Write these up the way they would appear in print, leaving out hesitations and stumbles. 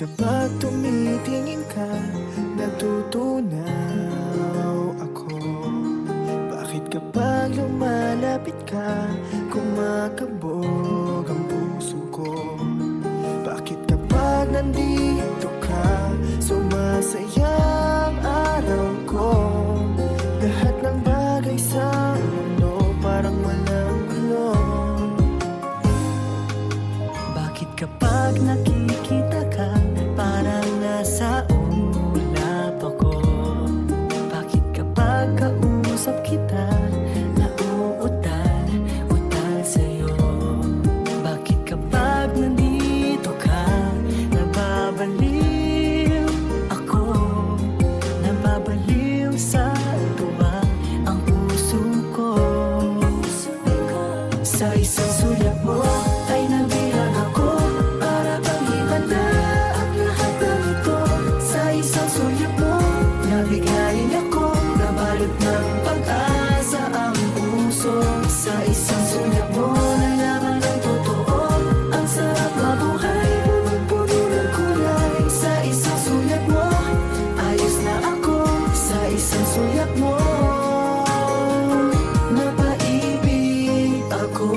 kapag tumitingin ka, natutunaw ako? Bakit kapag lumalapit ka, kumakabog ang puso ko? Bakit kapag nandito ka, sumasaya ang araw ko? Lahat ng bagay sa mundo parang walang gulo. Bakit kapag nakikita ka, parang nasa ulap ako? Bakit kapag kausap kita, nauutal sa'yo? Bakit kapag nandito ka, nababaliw ako? Nababaliw sa tuwa ang puso ko. Sa isang sulyap mo ay nabilang ako, para bang himala ang lahat ng ito. Sa isang sulyap mo, nabigayin ako, nabalot ng pag-asa ang puso. Sa isang sulyap mo, nalaman ng totoo, ang sarap mabuhay, punong-puno ng kulay. Sa isang sulyap mo, ayos na ako. Sa isang sulyap mo, napaibig ako.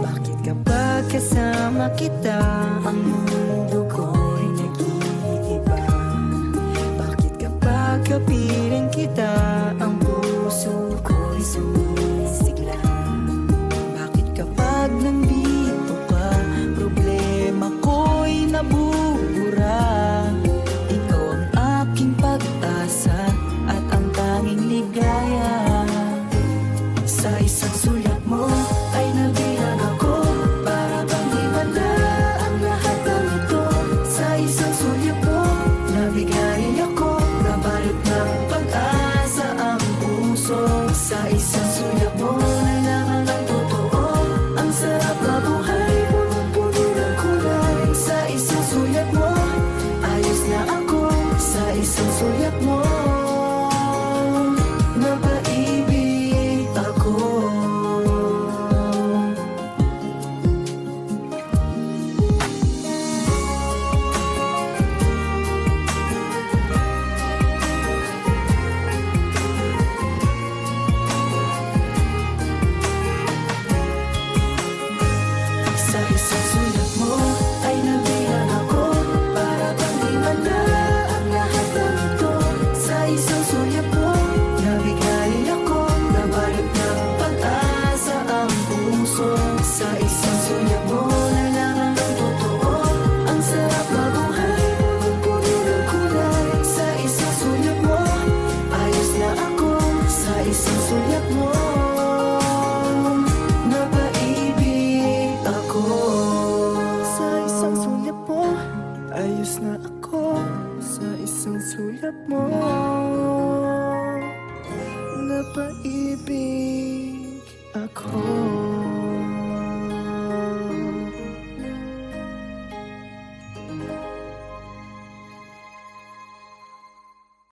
Bakit kapag kasama kita, ang mundo ko'y nag-iiba? Bakit kapag kapiling kita, ang puso ko'y sumisigla? Bakit kapag nandito ka, problema ko'y nabubura? Ikaw ang aking pag-asa at ang tanging ligaya. Sa isang sulyap mo ay nabilang